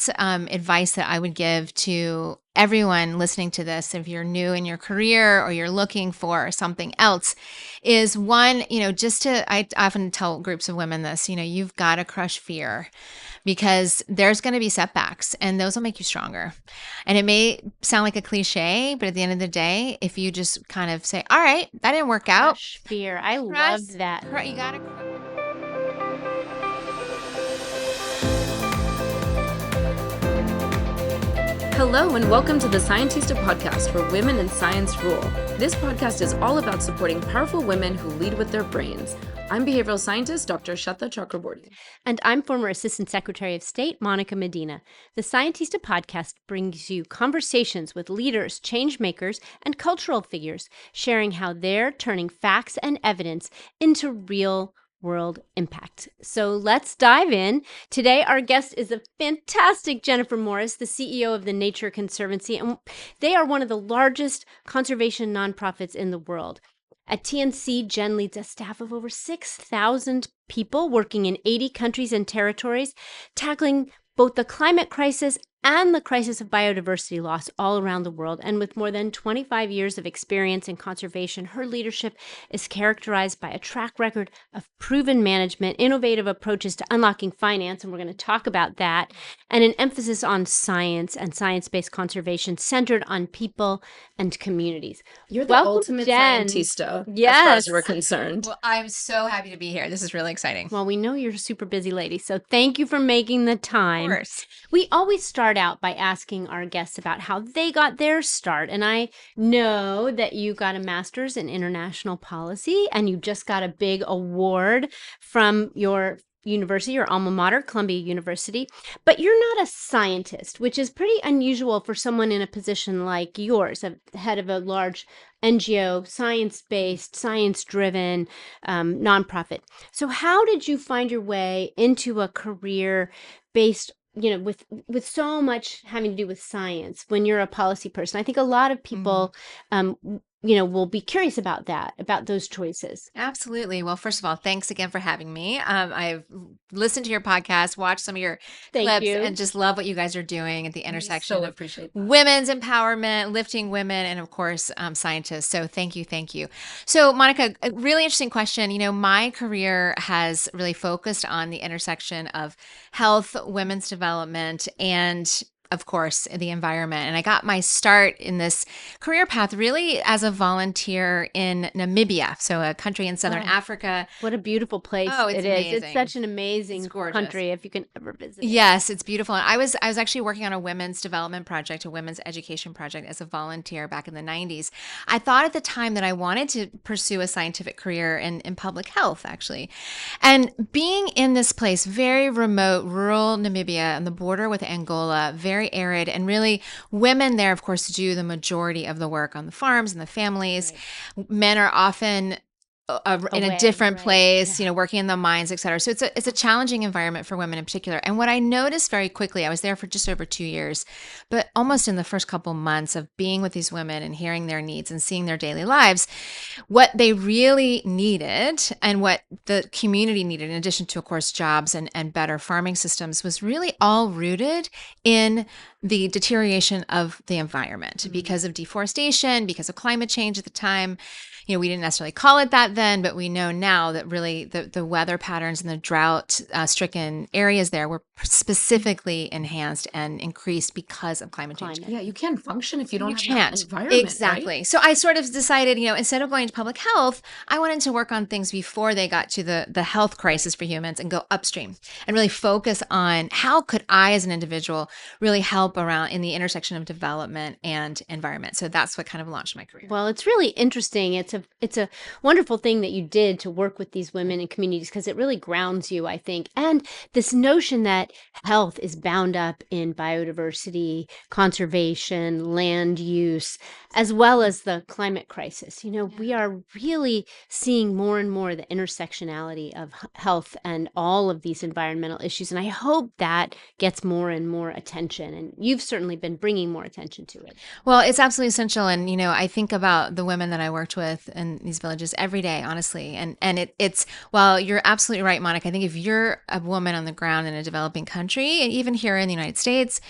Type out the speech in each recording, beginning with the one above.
advice that I would give to everyone listening to this, if you're new in your career or you're looking for something else, is one, I often tell groups of women this, you've got to crush fear because there's going to be setbacks and those will make you stronger. And it may sound like a cliche, but at the end of the day, if you just kind of say, all right, that didn't work out. Crush fear. I love that. You got to Hello and welcome to the Scientista podcast, where women in science rule. This podcast is all about supporting powerful women who lead with their brains. I'm behavioral scientist Dr. Shata Chakraborty. And I'm former Assistant Secretary of State Monica Medina. The Scientista podcast brings you conversations with leaders, change makers, and cultural figures, sharing how they're turning facts and evidence into real world impact. So let's dive in. Today, our guest is a fantastic Jennifer Morris, the CEO of the Nature Conservancy, and they are one of the largest conservation nonprofits in the world. At TNC, Jen leads a staff of over 6,000 people working in 80 countries and territories, tackling both the climate crisis and the crisis of biodiversity loss all around the world. And with more than 25 years of experience in conservation, her leadership is characterized by a track record of proven management, innovative approaches to unlocking finance, and we're going to talk about that, and an emphasis on science and science-based conservation centered on people and communities. You're the Welcome, ultimate Jen. scientista, Yes. as far as we're concerned. Well, I'm so happy to be here. This is really exciting. Well, we know you're a super busy lady, so thank you for making the time. Of course. We always start out by asking our guests about how they got their start. And I know that you got a master's in international policy and you just got a big award from your university, your alma mater, Columbia University. But you're not a scientist, which is pretty unusual for someone in a position like yours, head of a large NGO, science-based, science-driven nonprofit. So how did you find your way into a career based with so much having to do with science when you're a policy person? I think a lot of people, will be curious about that, about those choices. Absolutely. Well, first of all, thanks again for having me. I've listened to your podcast, watched some of your clips, and just love what you guys are doing at the intersection of appreciate that. Women's empowerment, lifting women, and of course, scientists. So thank you. Thank you. So Monica, a really interesting question. My career has really focused on the intersection of health, women's development, and of course, the environment. And I got my start in this career path really as a volunteer in Namibia, so a country in Southern Africa. What a beautiful place it's amazing. It's such an amazing country if you can ever visit. Yes, it's beautiful. And I was actually working on a women's development project, a women's education project as a volunteer back in the 90s. I thought at the time that I wanted to pursue a scientific career in public health, actually. And being in this place, very remote, rural Namibia on the border with Angola, very arid, and really women there, of course, do the majority of the work on the farms and the families. Right. Men are often in a different place, working in the mines, et cetera. So it's a challenging environment for women in particular. And what I noticed very quickly, I was there for just over 2 years, but almost in the first couple months of being with these women and hearing their needs and seeing their daily lives, what they really needed and what the community needed, in addition to, of course, jobs and better farming systems, was really all rooted in the deterioration of the environment because of deforestation, because of climate change at the time. We didn't necessarily call it that then, but we know now that really the weather patterns and the drought-stricken areas there were specifically enhanced and increased because of climate change. Yeah, you can't function if you don't have that environment. Exactly. Right? So I sort of decided, instead of going to public health, I wanted to work on things before they got to the health crisis for humans and go upstream and really focus on how could I as an individual really help around in the intersection of development and environment. So that's what kind of launched my career. Well, it's really interesting. It's a wonderful thing that you did to work with these women and communities because it really grounds you, I think. And this notion that health is bound up in biodiversity, conservation, land use, as well as the climate crisis. We are really seeing more and more the intersectionality of health and all of these environmental issues. And I hope that gets more and more attention. And you've certainly been bringing more attention to it. Well, it's absolutely essential. And, I think about the women that I worked with in these villages every day, honestly. And it's, well, you're absolutely right, Monica. I think if you're a woman on the ground in a developing developing country, and even here in the United States,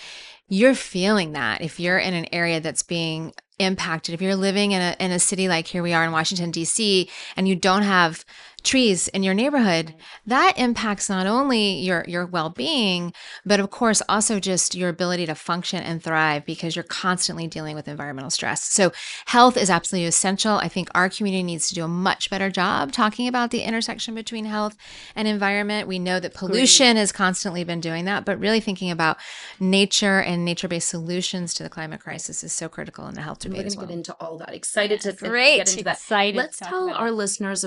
you're feeling that if you're in an area that's being impacted, if you're living in a city like here we are in Washington, D.C., and you don't have trees in your neighborhood, that impacts not only your well-being, but of course also just your ability to function and thrive because you're constantly dealing with environmental stress. So health is absolutely essential. I think our community needs to do a much better job talking about the intersection between health and environment. We know that pollution has constantly been doing that, but really thinking about nature and nature-based solutions to the climate crisis is so critical in the health debate as We're going to well. get into all that. Excited to Great. get into that. Excited Let's to talk tell about our it. listeners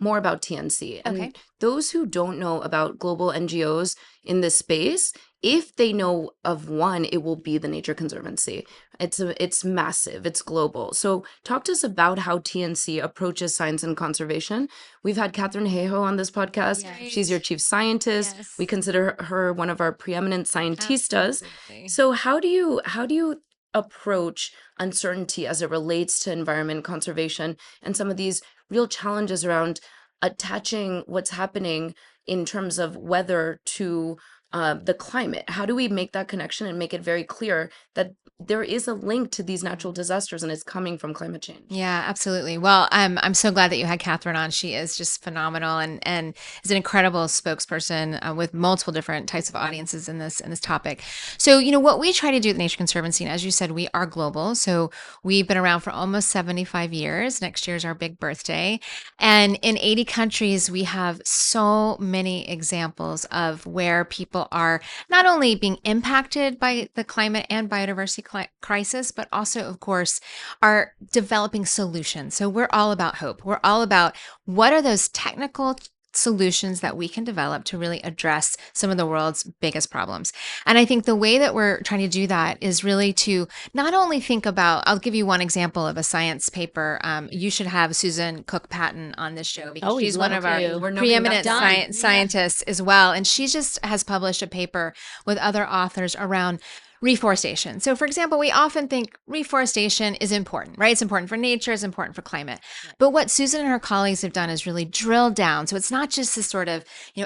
more about TNC. And Okay. those who don't know about global NGOs in this space, if they know of one, it will be the Nature Conservancy. It's massive. It's global. So talk to us about how TNC approaches science and conservation. We've had Catherine Hayhoe on this podcast. Yes. She's your chief scientist. Yes. We consider her one of our preeminent scientistas. Absolutely. So how do you approach uncertainty as it relates to environment conservation and some of these real challenges around attaching what's happening in terms of weather to the climate? How do we make that connection and make it very clear that there is a link to these natural disasters and it's coming from climate change? Yeah, absolutely. Well, I'm so glad that you had Catherine on. She is just phenomenal and is an incredible spokesperson with multiple different types of audiences in this topic. So, what we try to do at the Nature Conservancy, and as you said, we are global. So we've been around for almost 75 years. Next year is our big birthday. And in 80 countries, we have so many examples of where people are not only being impacted by the climate and biodiversity crisis, but also, of course, are developing solutions. So we're all about hope. We're all about what are those technical solutions that we can develop to really address some of the world's biggest problems. And I think the way that we're trying to do that is really to not only think about, I'll give you one example of a science paper. You should have Susan Cook-Patton on this show because we'd she's one love of our to. We're noting preeminent that down. scientists as well. And she just has published a paper with other authors around reforestation. So, for example, we often think reforestation is important, right? It's important for nature, it's important for climate. But what Susan and her colleagues have done is really drill down. So it's not just this sort of,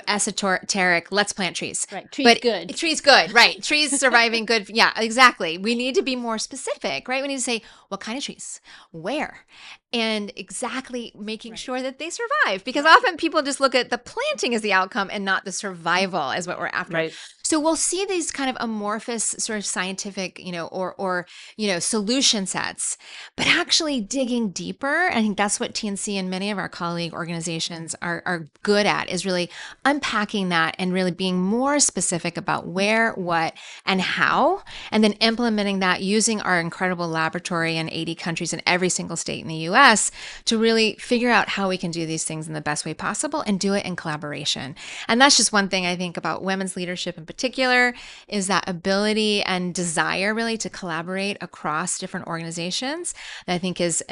esoteric, let's plant trees. Right. Trees But good. Trees good, right. Trees surviving good. Yeah, exactly. We need to be more specific, right? We need to say, what kind of trees? Where? And exactly making sure that they survive. Because often people just look at the planting as the outcome and not the survival as what we're after. Right. So we'll see these kind of amorphous sort of scientific, or solution sets, but actually digging deeper. I think that's what TNC and many of our colleague organizations are good at, is really unpacking that and really being more specific about where, what, and how, and then implementing that using our incredible laboratory in 80 countries in every single state in the US to really figure out how we can do these things in the best way possible and do it in collaboration. And that's just one thing I think about women's leadership in particular, is that ability and desire really to collaborate across different organizations that I think is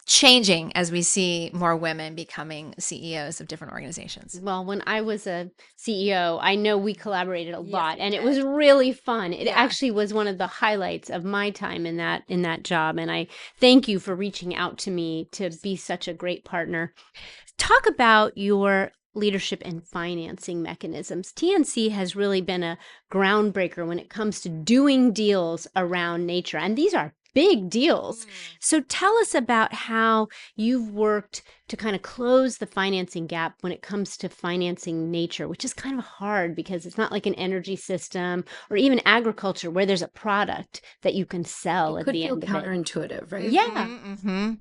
changing as we see more women becoming CEOs of different organizations. Well, when I was a CEO, I know we collaborated a lot, and it was really fun. It actually was one of the highlights of my time in that job, and I thank you for reaching out to me to be such a great partner. Talk about your leadership and financing mechanisms. TNC has really been a groundbreaker when it comes to doing deals around nature, and these are big deals. So tell us about how you've worked to kind of close the financing gap when it comes to financing nature, which is kind of hard because it's not like an energy system or even agriculture where there's a product that you can sell at the end of it. Could feel counterintuitive, right? Yeah. Mm-hmm.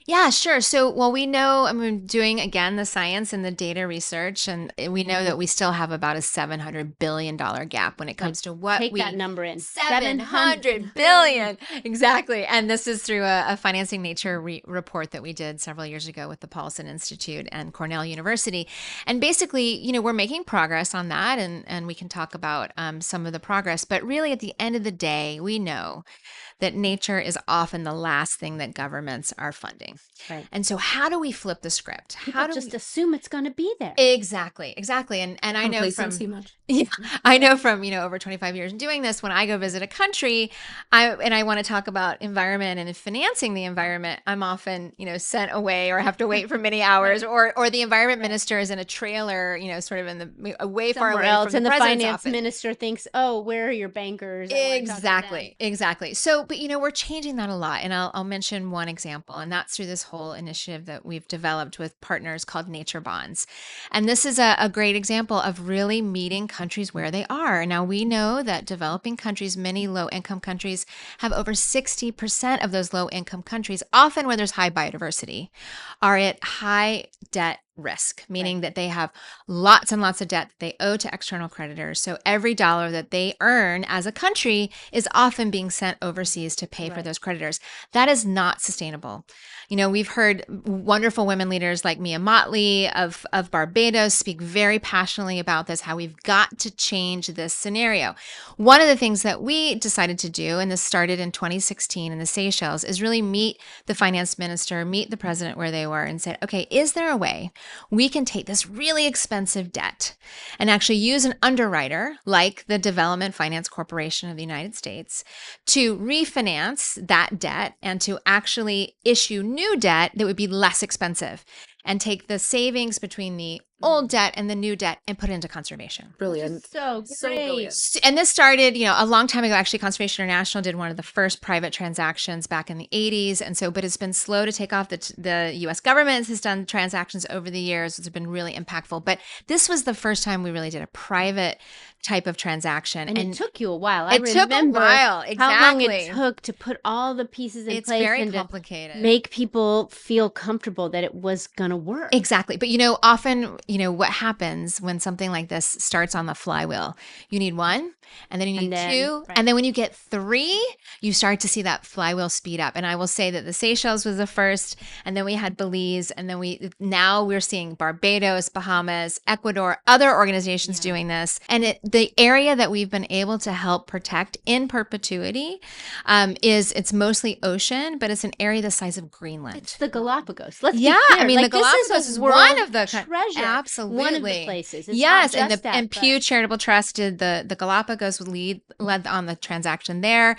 Yeah, sure. So, we know, doing again the science and the data research, and we know that we still have about a $700 billion gap when it comes to what Take we that number in. 700 billion. Exactly. And this is through a Financing Nature report that we did several years ago with the Paulson Institute and Cornell University. And basically, we're making progress on that, and we can talk about some of the progress. But really, at the end of the day, we know that nature is often the last thing that governments are funding. Right. And so how do we flip the script? People just assume it's going to be there. Exactly. And I know Complacency from much. yeah, I know from, over 25 years doing this, when I go visit a country, I want to talk about environment and financing the environment, I'm often, sent away or have to wait for many hours, or the environment minister is in a trailer, sort of in the way far Somewhere away else, from and the the president's finance office. minister thinks, "Oh, where are your bankers? I wanna talk to them." Exactly. So, but we're changing that a lot. And I'll mention one example, and that's through this whole initiative that we've developed with partners called Nature Bonds. And this is a great example of really meeting countries where they are. Now, we know that developing countries, many low income countries, have over 60% of those low income countries, often where there's high biodiversity, are at high debt risk, meaning that they have lots and lots of debt that they owe to external creditors. So every dollar that they earn as a country is often being sent overseas to pay for those creditors. That is not sustainable. We've heard wonderful women leaders like Mia Motley of Barbados speak very passionately about this, how we've got to change this scenario. One of the things that we decided to do, and this started in 2016 in the Seychelles, is really meet the finance minister, meet the president where they were, and said, okay, is there a way we can take this really expensive debt and actually use an underwriter like the Development Finance Corporation of the United States to refinance that debt and to actually issue new debt that would be less expensive, and take the savings between the old debt and the new debt and put it into conservation. Brilliant. So brilliant. And this started, a long time ago. Actually, Conservation International did one of the first private transactions back in the 80s. And so, but it's been slow to take off. The US government has done transactions over the years. It's been really impactful. But this was the first time we really did a private type of transaction. And it took you a while. It took a while, how long exactly. it took to put all the pieces in It's place very and complicated. to make people feel comfortable that it was going to work. Exactly. But often, what happens when something like this starts on the flywheel, you need one, and then you need two. Right. And then when you get three, you start to see that flywheel speed up. And I will say that the Seychelles was the first, and then we had Belize, and then now we're seeing Barbados, Bahamas, Ecuador, other organizations doing this. And the area that we've been able to help protect in perpetuity it's mostly ocean, but it's an area the size of Greenland. It's the Galapagos. Let's be Yeah, clear. I mean, the Galapagos this is world one of the treasure. absolutely One of the places. It's yes, not just and Pew Charitable Trust did the Galapagos led on the transaction there.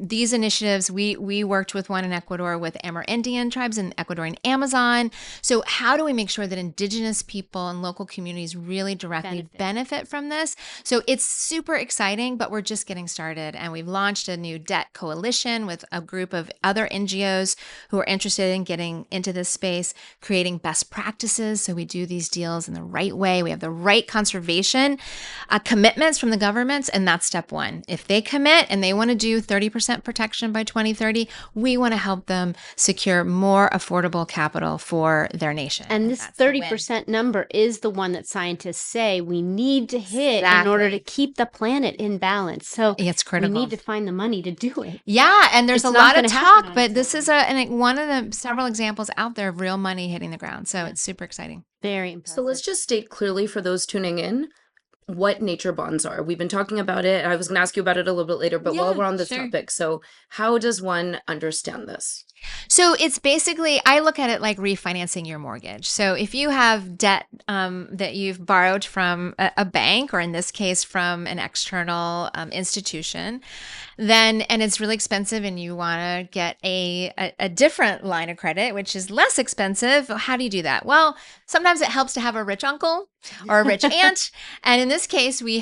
These initiatives, we worked with one in Ecuador with Amerindian tribes in Ecuadorian Amazon. So how do we make sure that indigenous people and local communities really directly benefit from this? So it's super exciting, but we're just getting started, and we've launched a new debt coalition with a group of other NGOs who are interested in getting into this space, creating best practices so we do these deals in the right way. We have the right conservation commitments from the governments, and that's step one. If they commit and they want to do 30% protection by 2030, we want to help them secure more affordable capital for their nation. And this 30% number is the one that scientists say we need to hit in order to keep the planet in balance. So it's critical. We need to find the money to do it. Yeah, and there's a lot of talk, but this is one of the several examples out there of real money hitting the ground. So it's super exciting. Very impressive. So let's just state clearly for those tuning in what nature bonds are. We've been talking about it. I was going to ask you about it a little bit later, but while we're on this topic, so how does one understand this? So it's basically, I look at it like refinancing your mortgage. So if you have debt that you've borrowed from a bank, or in this case from an external institution, then, and it's really expensive and you want to get a different line of credit, which is less expensive, how do you do that? Well, sometimes it helps to have a rich uncle or a rich aunt. And in this case, we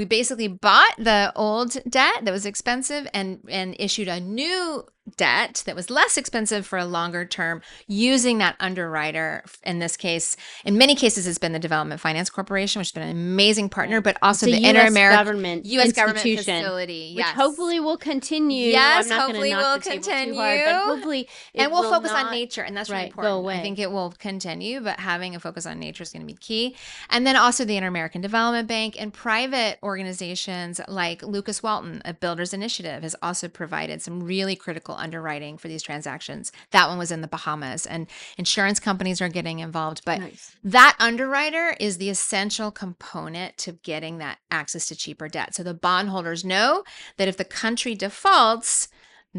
basically bought the old debt that was expensive and issued a new debt that was less expensive for a longer term using that underwriter. In this case, in many cases, it's been the Development Finance Corporation, which has been an amazing partner, but also the Inter-American U.S. government facility, which hopefully will continue. Yes, I'm not hopefully will continue. Too hard, but hopefully and we'll focus on nature, and that's really important. Go away. I think it will continue, but having a focus on nature is going to be key. And then also the Inter-American Development Bank and private organizations like Lucas Walton, a Builders Initiative, has also provided some really critical underwriting for these transactions. That one was in the Bahamas, and insurance companies are getting involved. But that underwriter is the essential component to getting that access to cheaper debt. So the bondholders know that if the country defaults,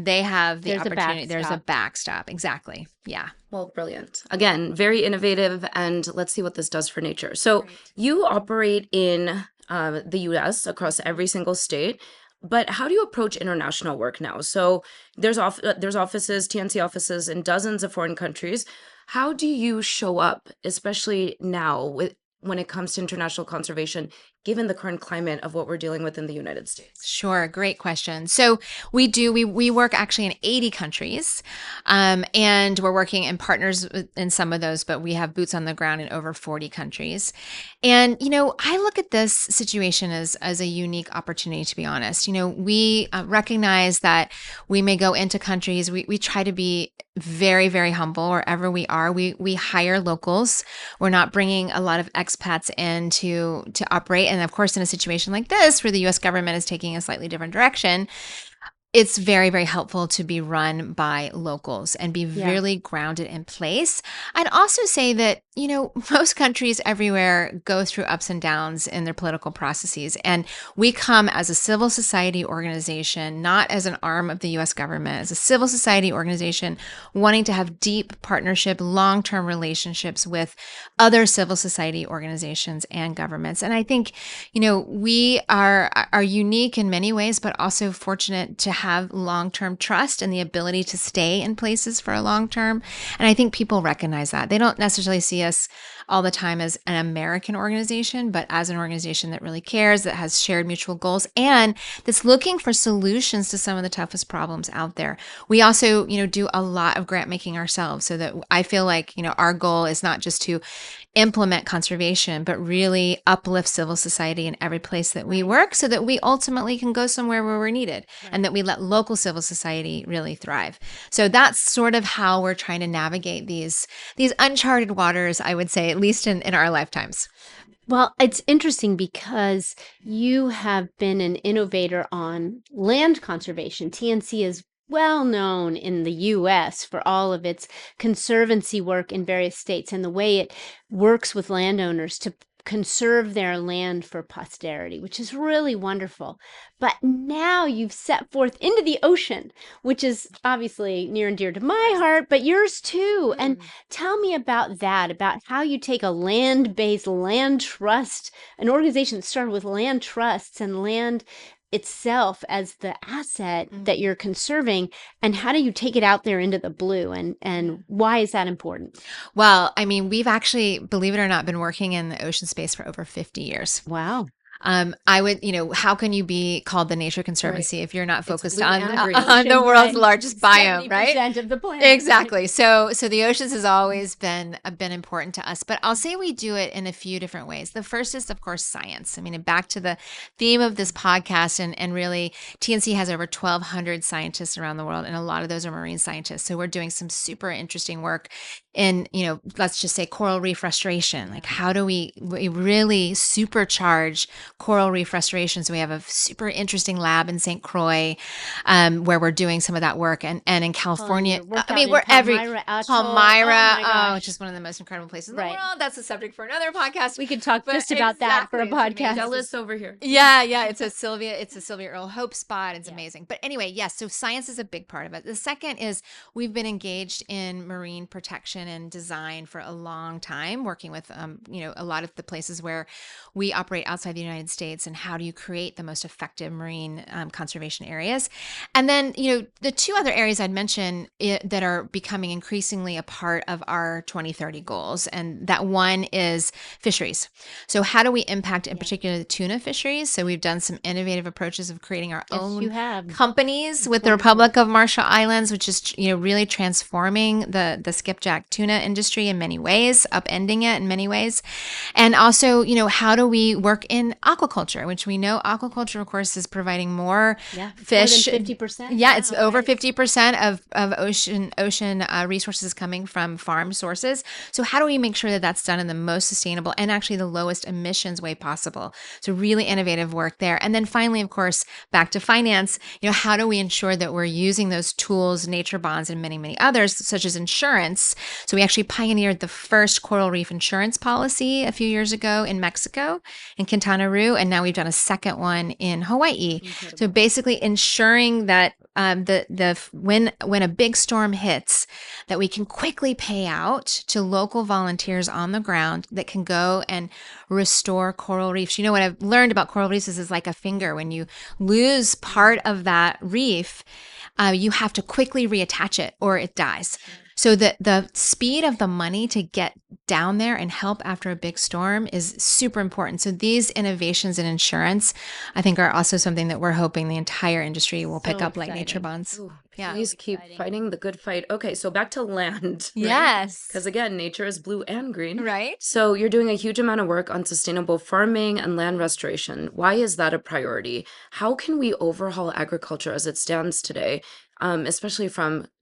they have the There's a opportunity. There's a backstop. backstop. Exactly. Yeah. Well, brilliant. Again, very innovative, and let's see what this does for nature. So you operate in the US across every single state, but how do you approach international work now? So there's offices, TNC offices in dozens of foreign countries. How do you show up, especially now when it comes to international conservation, given the current climate of what we're dealing with in the United States? Sure, great question. So we work actually in 80 countries, and we're working in partners in some of those, but we have boots on the ground in over 40 countries. And I look at this situation as a unique opportunity. To be honest, we recognize that we may go into countries. We try to be very, very humble wherever we are. We hire locals. We're not bringing a lot of expats in to operate. And of course, in a situation like this, where the U.S. government is taking a slightly different direction, it's very, very helpful to be run by locals and be really grounded in place. I'd also say that, most countries everywhere go through ups and downs in their political processes. And we come as a civil society organization, not as an arm of the US government, as a civil society organization wanting to have deep partnership, long-term relationships with other civil society organizations and governments. And I think, we are unique in many ways, but also fortunate to have long-term trust and the ability to stay in places for a long term. And I think people recognize that. They don't necessarily see us all the time as an American organization, but as an organization that really cares, that has shared mutual goals, and that's looking for solutions to some of the toughest problems out there. We also, do a lot of grant making ourselves, so that I feel like, our goal is not just to implement conservation, but really uplift civil society in every place that we work, so that we ultimately can go somewhere where we're needed, and that we let local civil society really thrive. So that's sort of how we're trying to navigate these uncharted waters, I would say, at least in our lifetimes. Well, it's interesting because you have been an innovator on land conservation. TNC is well known in the US for all of its conservancy work in various states and the way it works with landowners to conserve their land for posterity, which is really wonderful. But now you've set forth into the ocean, which is obviously near and dear to my heart, but yours too. And tell me about that, about how you take a land-based land trust, an organization that started with land trusts and land itself as the asset that you're conserving, and how do you take it out there into the blue, and why is that important? Well, I mean, we've actually, believe it or not, been working in the ocean space for over 50 years. Wow. I would, how can you be called the Nature Conservancy if you're not focused on Ocean, the world's right. largest biome, right? 70% of the planet. Exactly. So the oceans has always been important to us, but I'll say we do it in a few different ways. The first is, of course, science. I mean, and back to the theme of this podcast, and really, TNC has over 1,200 scientists around the world, and a lot of those are marine scientists. So we're doing some super interesting work in, let's just say coral reef restoration. Like, how do we really supercharge coral reef restoration? So we have a super interesting lab in St. Croix, where we're doing some of that work, and in California. I mean, we're Palmyra, just one of the most incredible places in the world. That's a subject for another podcast. We could talk just about that for a podcast. Jealous over here. Yeah. It's a Sylvia Earle Hope spot. It's amazing. But anyway, yes. So science is a big part of it. The second is we've been engaged in marine protection and design for a long time, working with, a lot of the places where we operate outside the United States, and how do you create the most effective marine conservation areas. And then, the two other areas I'd mention that are becoming increasingly a part of our 2030 goals. And that one is fisheries. So how do we impact in particular the tuna fisheries? So we've done some innovative approaches of creating our own companies with the Republic of Marshall Islands, which is, really transforming the skipjack tuna industry in many ways, upending it in many ways. And also, how do we work in aquaculture, which we know aquaculture, of course, is providing more fish. More than 50%. Yeah, it's over 50% of ocean resources coming from farm sources. So how do we make sure that that's done in the most sustainable and actually the lowest emissions way possible? So really innovative work there. And then finally, of course, back to finance, how do we ensure that we're using those tools, nature bonds, and many, many others, such as insurance, So we actually pioneered the first coral reef insurance policy a few years ago in Mexico, in Quintana Roo, and now we've done a second one in Hawaii. Incredible. So basically ensuring that when a big storm hits, that we can quickly pay out to local volunteers on the ground that can go and restore coral reefs. You know what I've learned about coral reefs is like a finger. When you lose part of that reef, you have to quickly reattach it or it dies. So the speed of the money to get down there and help after a big storm is super important. So these innovations in insurance, I think, are also something that we're hoping the entire industry will pick So up like nature exciting. bonds. Ooh, Yeah. please keep Exciting. fighting the good fight. Okay, so back to land. Yes. Because again, nature is blue and green. Right? So you're doing a huge amount of work on sustainable farming and land restoration. Why is that a priority? How can we overhaul agriculture as it stands today? Especially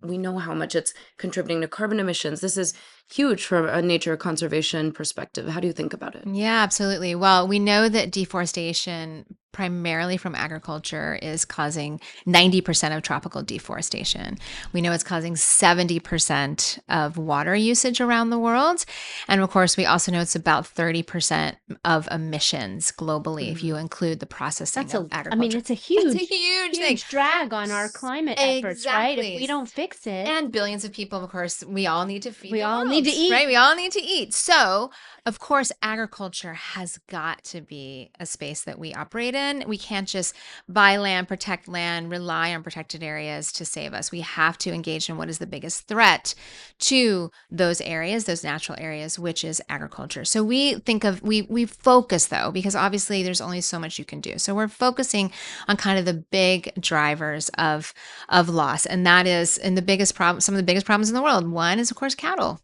we know how much it's contributing to carbon emissions. This is huge from a nature conservation perspective. How do you think about it? Yeah, absolutely. Well, we know that deforestation, primarily from agriculture, is causing 90% of tropical deforestation. We know it's causing 70% of water usage around the world. And of course, we also know it's about 30% of emissions globally, if you include the processing That's of agriculture. it's a huge, It's a huge thing. drag on our climate efforts, right? If Exactly. we don't fix it. And billions of people, of course, we all need to feed We the all need to world, eat. right? We all need to eat. So, of course, agriculture has got to be a space that we operate in. We can't just buy land, protect land, rely on protected areas to save us. We have to engage in what is the biggest threat to those areas, those natural areas, which is agriculture. So we focus though, because obviously there's only so much you can do. So we're focusing on kind of the big drivers of loss, and that is some of the biggest problems in the world. One is, of course, cattle.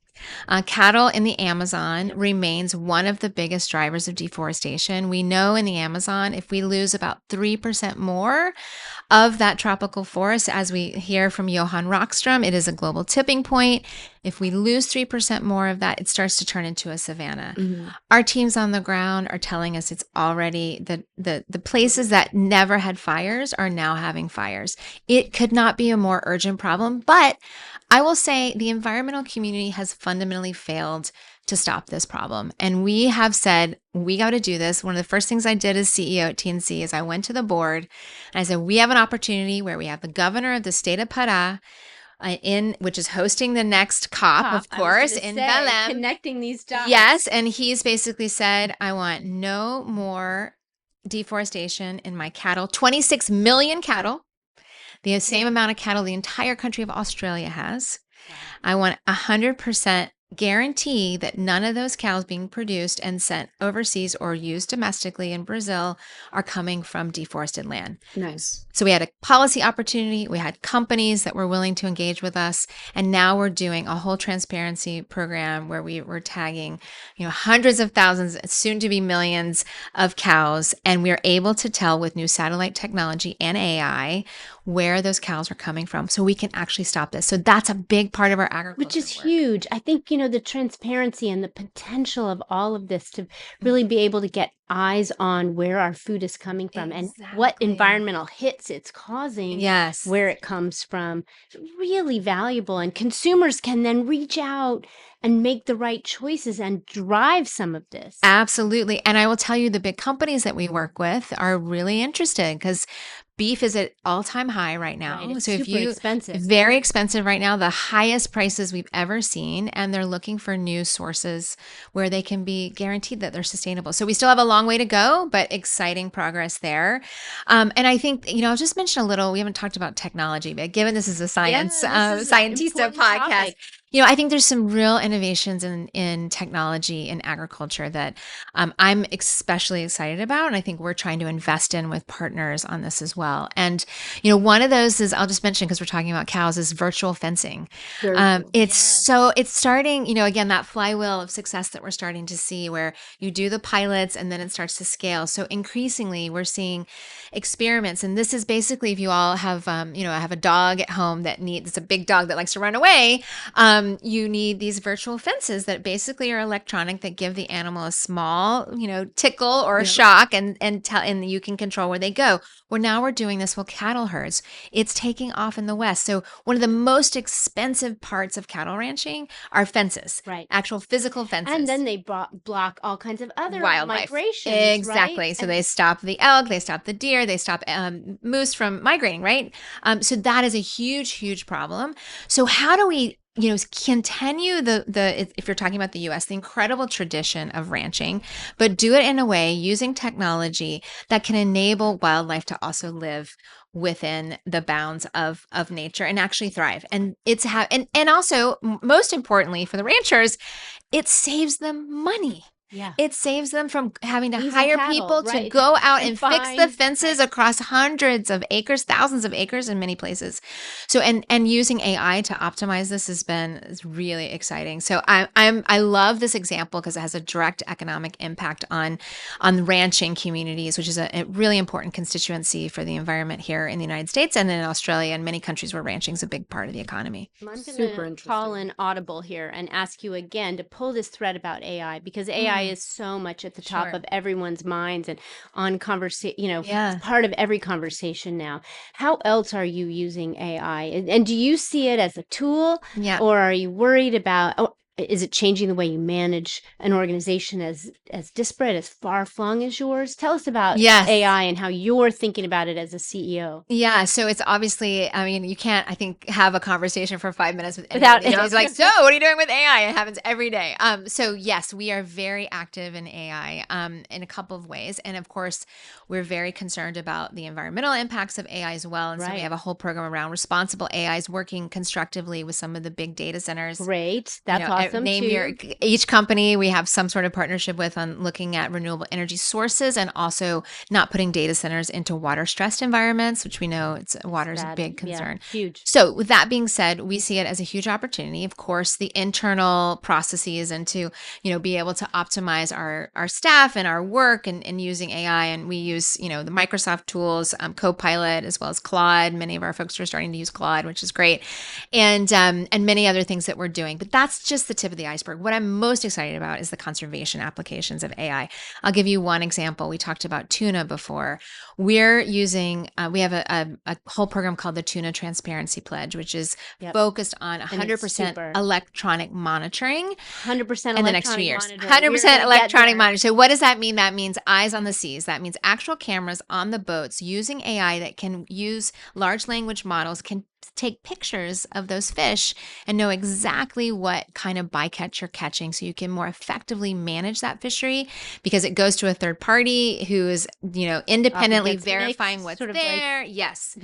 Cattle in the Amazon remains one of the biggest drivers of deforestation. We know in the Amazon, if we lose about 3% more of that tropical forest, as we hear from Johan Rockstrom, it is a global tipping point. If we lose 3% more of that, it starts to turn into a savanna. Our teams on the ground are telling us it's already the places that never had fires are now having fires. It could not be a more urgent problem, but I will say the environmental community has fundamentally failed to stop this problem. And we have said, we got to do this. One of the first things I did as CEO at TNC is I went to the board and I said, we have an opportunity where we have the governor of the state of Pará, which is hosting the next COP, of course, in Belém. Connecting these dots. Yes, and he's basically said, I want no more deforestation in my cattle. 26 million cattle, the same amount of cattle the entire country of Australia has. I want 100% guarantee that none of those cows being produced and sent overseas or used domestically in Brazil are coming from deforested land. Nice. So we had a policy opportunity. We had companies that were willing to engage with us. And now we're doing a whole transparency program where we're tagging, hundreds of thousands, soon to be millions of cows. And we're able to tell with new satellite technology and AI where those cows are coming from, so we can actually stop this. So that's a big part of our agriculture Which is work. huge. I think, the transparency and the potential of all of this to really be able to get eyes on where our food is coming from and what Exactly. environmental hits it's causing, Yes. where it comes from. Really valuable. And consumers can then reach out and make the right choices and drive some of this. Absolutely. And I will tell you, the big companies that we work with are really interested because beef is at all-time high right now. Right, it's So if super you expensive. very expensive right now, the highest prices we've ever seen, and they're looking for new sources where they can be guaranteed that they're sustainable. So we still have a long way to go, but exciting progress there. And I think, I'll just mention a little, we haven't talked about technology, but given this is a science, this is an Scientista important podcast, topic. I think there's some real innovations in technology in agriculture that I'm especially excited about. And I think we're trying to invest in with partners on this as well. And, one of those is, I'll just mention because we're talking about cows, is virtual fencing. Very cool. It's starting, again, that flywheel of success that we're starting to see where you do the pilots and then it starts to scale. So increasingly we're seeing experiments. And this is basically, if you all have, have a dog at home it's a big dog that likes to run away. You need these virtual fences that basically are electronic that give the animal a small, tickle or a shock, and you can control where they go. Well, now we're doing this with cattle herds. It's taking off in the West. So one of the most expensive parts of cattle ranching are fences, Right. actual physical fences. And then they block all kinds of other wildlife. migrations, Exactly. right? So they stop the elk, they stop the deer, they stop moose from migrating, right? So that is a huge, huge problem. So how do we continue if you're talking about the US, the incredible tradition of ranching, but do it in a way using technology that can enable wildlife to also live within the bounds of nature and actually thrive. And and also most importantly for the ranchers, it saves them money. Yeah. It saves them from having to Losing hire cattle, people to right. go out and fix the fines, fences across hundreds of acres, thousands of acres in many places. So and using AI to optimize this is really exciting. So I love this example because it has a direct economic impact on ranching communities, which is a really important constituency for the environment here in the United States and in Australia and many countries where ranching is a big part of the economy. I'm Super going to call interesting. an audible here and ask you again to pull this thread about AI, because AI is so much at the top Sure. of everyone's minds and on conversation, Yeah. it's part of every conversation now. How else are you using AI? And do you see it as a tool, Yeah. or are you worried about, is it changing the way you manage an organization as disparate, as far-flung as yours? Tell us about Yes. AI and how you're thinking about it as a CEO. Yeah, so it's obviously, I mean, you can't, I think, have a conversation for 5 minutes with Without- anyone these days. Like, so what are you doing with AI? It happens every day. So yes, we are very active in AI in a couple of ways. And of course, we're very concerned about the environmental impacts of AI as well. And so we Right. have a whole program around responsible AIs working constructively with some of the big data centers. Great. That's awesome Name too. each company we have some sort of partnership with on looking at renewable energy sources and also not putting data centers into water stressed environments, which we know water is a Bad. big Yeah, concern. huge. So with that being said, we see it as a huge opportunity. Of course, the internal processes and to, be able to optimize our staff and our work and using AI. And we use, the Microsoft tools, Copilot, as well as Claude. Many of our folks are starting to use Claude, which is great. And many other things that we're doing. But that's just the tip of the iceberg. What I'm most excited about is the conservation applications of AI. I'll give you one example. We talked about tuna before. We're using, we have a whole program called the Tuna Transparency Pledge, which is Yep. focused on And it's 100% super. electronic monitoring 100% in the next few electronic years. monitoring. 100% We're gonna get electronic there. monitoring. So what does that mean? That means eyes on the seas. That means actual cameras on the boats using AI that can use large language models, can take pictures of those fish and know exactly what kind of bycatch you're catching so you can more effectively manage that fishery because it goes to a third party who is, independently gets verifying mixed, what's sort of like, there. Yes.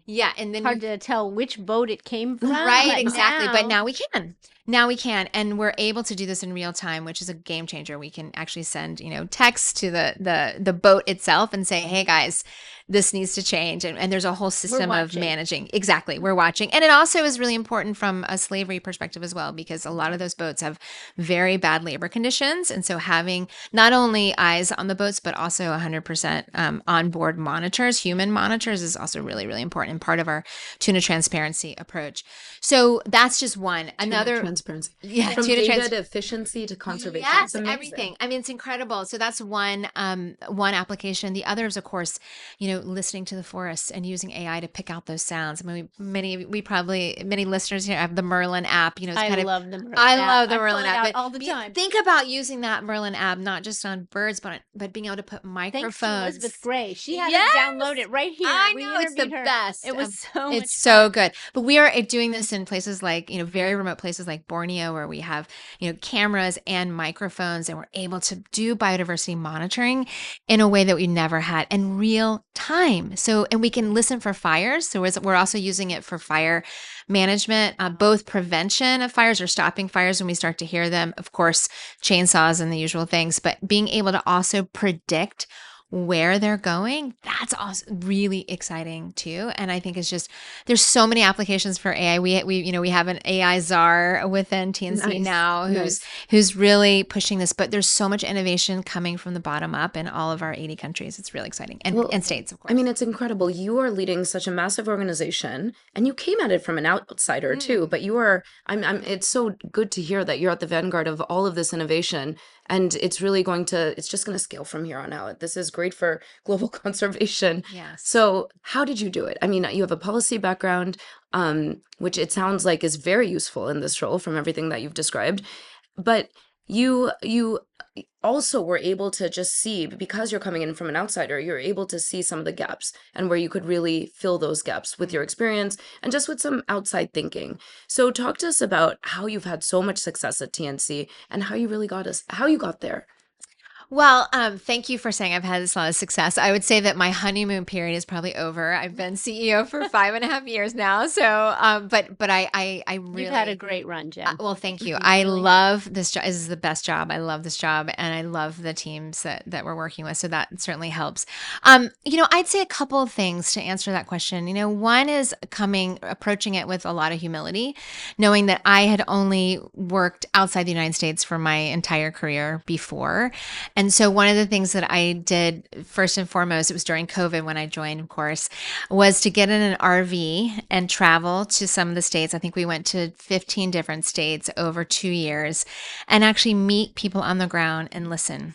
Yeah. And then hard to tell which boat it came from. right, but exactly. But now now we can. Now we can, and we're able to do this in real time, which is a game changer. We can actually send, text to the boat itself and say, "Hey guys, this needs to change." And there's a whole system of watching. managing. Exactly, we're watching, and it also is really important from a slavery perspective as well, because a lot of those boats have very bad labor conditions, and so having not only eyes on the boats but also 100% onboard monitors, human monitors, is also really, really important and part of our tuna transparency approach. So that's just one. Another Transparency. yeah, From tuna data trans- to efficiency to conservation. Yes, It's amazing. everything. I mean, it's incredible. So that's one application. The other is, of course, listening to the forests and using AI to pick out those sounds. I mean, many listeners here have the Merlin app. It's I kind of love the Merlin I app. love the I pull Merlin it app. out all the time. Think about using that Merlin app not just on birds, but being able to put Thanks to microphones. Elizabeth Gray. She had Yes! us download it right here. I We know, it's the interviewed her. best. It was so much It's so fun. good. But we are doing this in places like, very remote places like Borneo, where we have, cameras and microphones, and we're able to do biodiversity monitoring in a way that we never had in real time. So, and we can listen for fires. So we're also using it for fire management, both prevention of fires or stopping fires when we start to hear them, of course, chainsaws and the usual things, but being able to also predict where they're going, that's also really exciting too. And I think it's just, there's so many applications for AI. We have an AI czar within TNC Nice. now Nice. who's really pushing this, but there's so much innovation coming from the bottom up in all of our 80 countries. It's really exciting. Well, And states, of I course. mean, it's incredible. You are leading such a massive organization, and you came at it from an outsider too. Mm. But you are, it's so good to hear that you're at the vanguard of all of this innovation, and it's just going to scale from here on out. This is great for global conservation. Yes. So, how did you do it? I mean, you have a policy background, which it sounds like is very useful in this role from everything that you've described. But you also were able to just see, because you're coming in from an outsider, you're able to see some of the gaps and where you could really fill those gaps with your experience and just with some outside thinking. So talk to us about how you've had so much success at TNC and how you got there. Well, thank you for saying I've had this lot of success. I would say that my honeymoon period is probably over. I've been CEO for 5.5 years now. So, but I You've had a really, great run, Jen. well, thank you. You I really have. love this job. This is the best job. I love this job, and I love the teams that we're working with. So that certainly helps. I'd say a couple of things to answer that question. One is approaching it with a lot of humility, knowing that I had only worked outside the United States for my entire career before. And so one of the things that I did first and foremost, it was during COVID when I joined, of course, was to get in an RV and travel to some of the states. I think we went to 15 different states over 2 years and actually meet people on the ground and listen.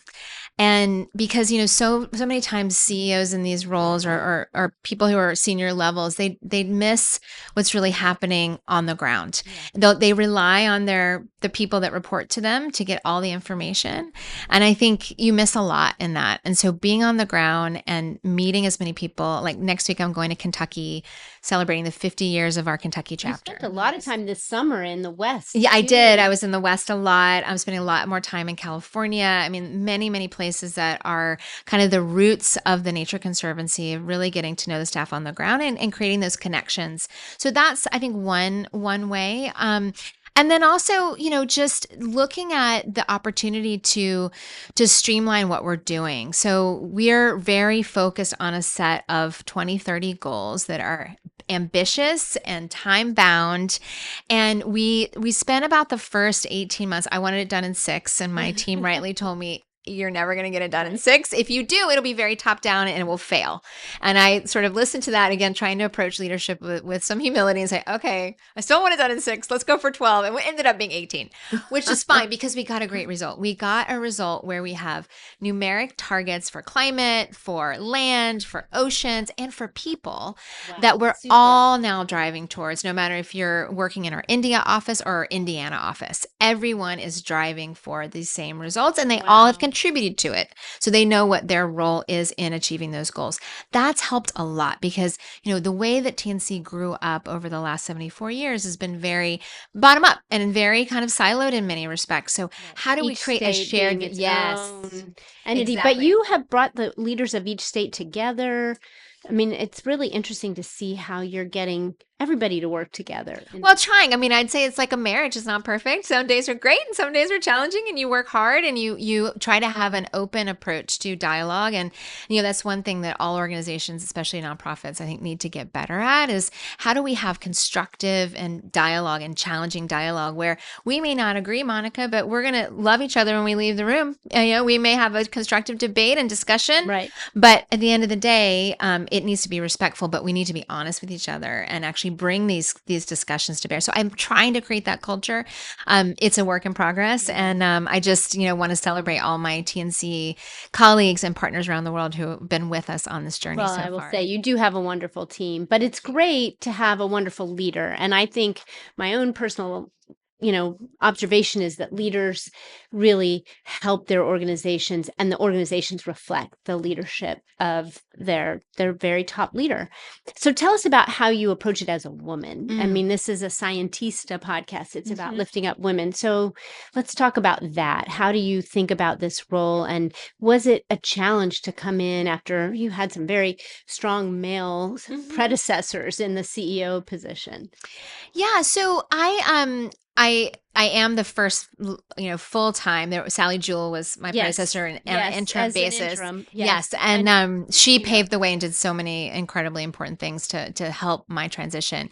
And because, so many times CEOs in these roles or people who are senior levels, they miss what's really happening on the ground. They rely on the people that report to them to get all the information. And I think you miss a lot in that. And so being on the ground and meeting as many people, like next week, I'm going to Kentucky celebrating the 50 years of our Kentucky You chapter. spent a lot of time this summer in the West. Yeah, I too. did. I was in the West a lot. I'm spending a lot more time in California. I mean, many, many places that are kind of the roots of the Nature Conservancy, really getting to know the staff on the ground and creating those connections. So that's, I think, one way. And then also, just looking at the opportunity to streamline what we're doing. So we're very focused on a set of 2030 goals that are ambitious and time bound. And we spent about the first 18 months. I wanted it done in 6, and my team rightly told me, you're never going to get it done in 6. If you do, it'll be very top down and it will fail. And I sort of listened to that again, trying to approach leadership with some humility and say, okay, I still want it done in 6. Let's go for 12. And it ended up being 18, which is fine because we got a great result. We got a result where we have numeric targets for climate, for land, for oceans, and for people that we're all now driving towards, no matter if you're working in our India office or our Indiana office. Everyone is driving for these same results, and they all have contributed to it. So they know what their role is in achieving those goals. That's helped a lot because, the way that TNC grew up over the last 74 years has been very bottom up and very kind of siloed in many respects. So how do we Each create a state shared, being its yes, own entity? But exactly. you have brought the leaders of each state together. I mean, it's really interesting to see how you're getting everybody to work together. Well, trying. I mean, I'd say it's like a marriage. It's not perfect. Some days are great and some days are challenging, and you work hard and you try to have an open approach to dialogue. And, that's one thing that all organizations, especially nonprofits, I think need to get better at is how do we have constructive and dialogue and challenging dialogue where we may not agree, Monica, but we're going to love each other when we leave the room. We may have a constructive debate and discussion, Right. But at the end of the day, it needs to be respectful, but we need to be honest with each other and actually bring these discussions to bear. So I'm trying to create that culture. It's a work in progress, and I just want to celebrate all my TNC colleagues and partners around the world who have been with us on this journey Well, so I will far. say you do have a wonderful team, but it's great to have a wonderful leader. And I think my own personal observation is that leaders really help their organizations, and the organizations reflect the leadership of their very top leader. So tell us about how you approach it as a woman. I mean, this is a Scientista podcast. It's about lifting up women. So let's talk about that. How do you think about this role? And was it a challenge to come in after you had some very strong male predecessors in the CEO position? Yeah, so I I am the first, full-time. Sally Jewell was my predecessor on an interim as basis. an interim. Yes, and she paved the way and did so many incredibly important things to help my transition.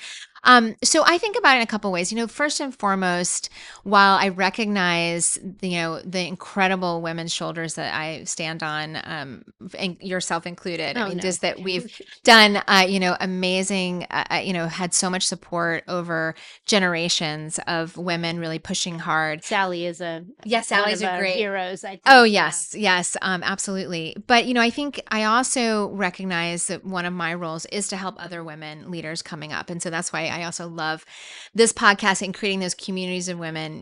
So I think about it in a couple ways. First and foremost, while I recognize the incredible women's shoulders that I stand on, and yourself included, just that we've done, amazing, had so much support over generations of women really pushing hard. Sally is Sally's one of a our great heroes, I think. Oh, yes, yes, absolutely. But, I think I also recognize that one of my roles is to help other women leaders coming up. And so that's why I also love this podcast and creating those communities of women.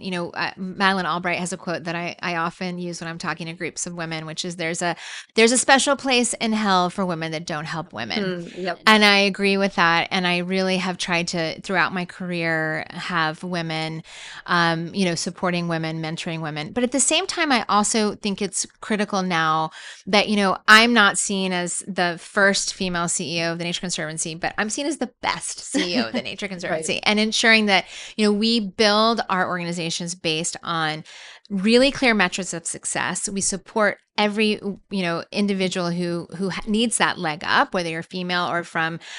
Madeleine Albright has a quote that I often use when I'm talking to groups of women, which is there's a special place in hell for women that don't help women. Yep. And I agree with that. And I really have tried to, throughout my career, have women, supporting women, mentoring women. But at the same time, I also think it's critical now that, I'm not seen as the first female CEO of the Nature Conservancy, but I'm seen as the best CEO of the Nature Conservancy. Right. And ensuring that, we build our organizations based on really clear metrics of success. We support every, individual who needs that leg up, whether you're female or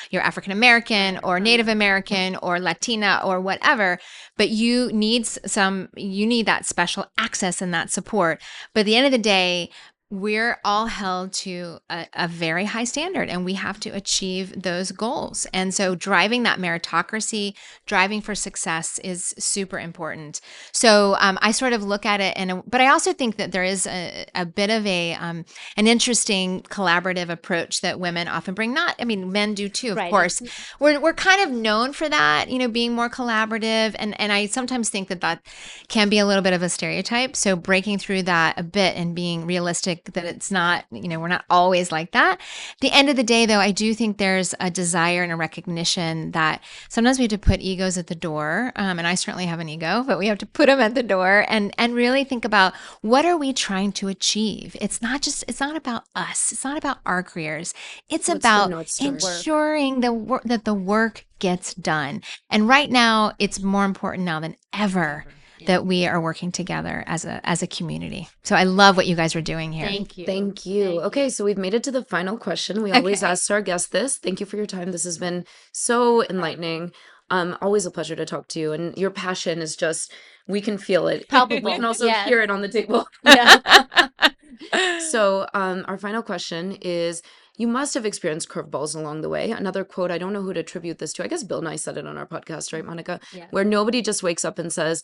you're African American or Native American or Latina or whatever, but you need that special access and that support. But at the end of the day, we're all held to a very high standard, and we have to achieve those goals. And so driving that meritocracy, driving for success is super important. So I sort of look at it, but I also think that there is a bit of an interesting collaborative approach that women often bring. Men do too, of course. We're kind of known for that, being more collaborative. And I sometimes think that can be a little bit of a stereotype. So breaking through that a bit and being realistic that it's not, we're not always like that. At the end of the day, though, I do think there's a desire and a recognition that sometimes we have to put egos at the door. And I certainly have an ego, but we have to put them at the door and really think about what are we trying to achieve? It's not about us. It's not about our careers. It's about ensuring that the work gets done. And right now, it's more important now than ever that we are working together as a community. So I love what you guys are doing here. Thank you. Okay, so we've made it to the final question. We always ask our guests this. Thank you for your time. This has been so enlightening. Always a pleasure to talk to you. And your passion is just, we can feel it. Palpable. We can also hear it on the table. So our final question is, you must have experienced curveballs along the way. Another quote, I don't know who to attribute this to. I guess Bill Nye said it on our podcast, right, Monica? Yeah. Where nobody just wakes up and says,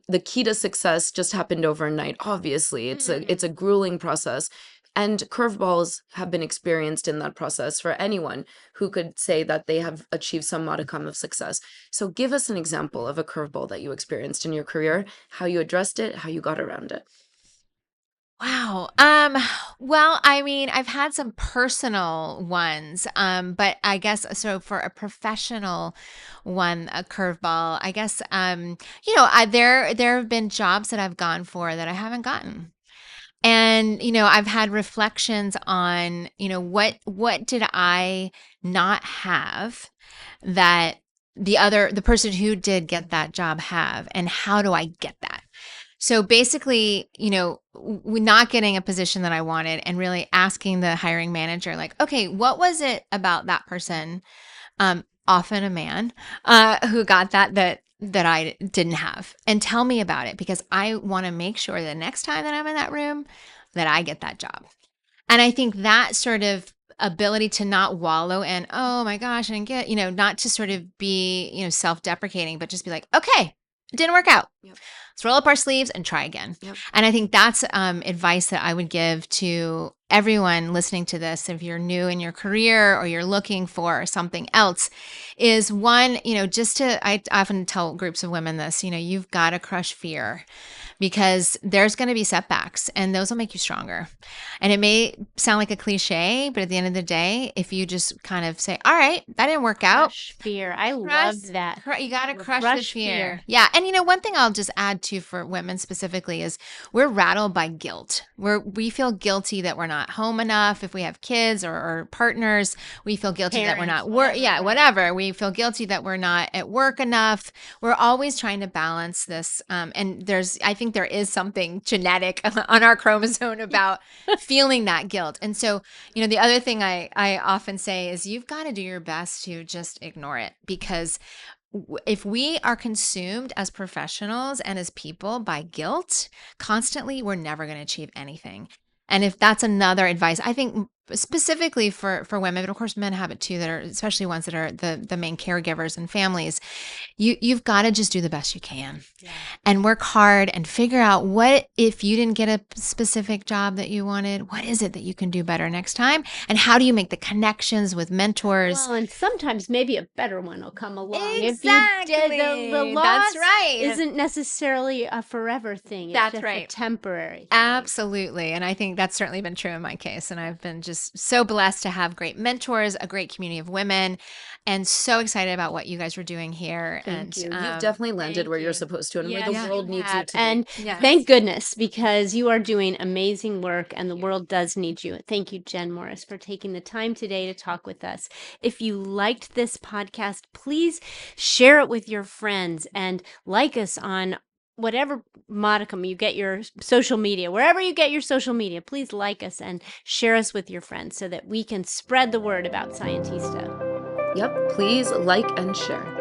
the key to success just happened overnight. Obviously, it's a grueling process. And curveballs have been experienced in that process for anyone who could say that they have achieved some modicum of success. So give us an example of a curveball that you experienced in your career, how you addressed it, how you got around it. Wow. Well, I've had some personal ones, but I guess so for a professional one, a curveball, I guess, there have been jobs that I've gone for that I haven't gotten. And, I've had reflections on, what did I not have that the person who did get that job have, and how do I get that? So basically, we're not getting a position that I wanted and really asking the hiring manager, like, okay, what was it about that person, often a man, who got that I didn't have, and tell me about it, because I want to make sure the next time that I'm in that room that I get that job. And I think that sort of ability to not wallow in, oh my gosh, I didn't get, not to sort of be, self-deprecating, but just be like, okay, it didn't work out. Yep. Let's roll up our sleeves and try again. Yep. And I think that's advice that I would give to everyone listening to this. If you're new in your career or you're looking for something else, is one, I often tell groups of women this, you've got to crush fear, because there's going to be setbacks and those will make you stronger. And it may sound like a cliche, but at the end of the day, if you just kind of say, all right, that didn't work out. Crush fear. I love that. You got to crush the fear. Yeah. And one thing I'll just add to for women specifically is we're rattled by guilt. We feel guilty that we're not home enough if we have kids or partners. We feel guilty that we're Parents, not whatever, whatever. We feel guilty that we're not at work enough. We're always trying to balance this. And I think there is something genetic on our chromosome about feeling that guilt. And so, the other thing I often say is you've got to do your best to just ignore it, because if we are consumed as professionals and as people by guilt constantly, we're never going to achieve anything. And if that's another advice, I think specifically for women, but of course men have it too, that are especially ones that are the main caregivers and families, you've got to just do the best you can and work hard and figure out what, if you didn't get a specific job that you wanted, what is it that you can do better next time? And how do you make the connections with mentors? Well, and sometimes maybe a better one will come along. Exactly. If the loss That's right. isn't necessarily a forever thing. It's That's just right. a temporary thing. Absolutely. And I think that's certainly been true in my case. And I've been just so blessed to have great mentors, a great community of women, and so excited about what you guys were doing here. Thank you. And You've definitely landed thank where you're you. supposed to and Yes, where the world you needs you have. to be. And Yes. thank goodness, because you are doing amazing work and the world does need you. Thank you, Jen Morris, for taking the time today to talk with us. If you liked this podcast, please share it with your friends and like us on whatever modicum you get your social media, wherever you get your social media. Please like us and share us with your friends so that we can spread the word about Scientista. Yep, please like and share.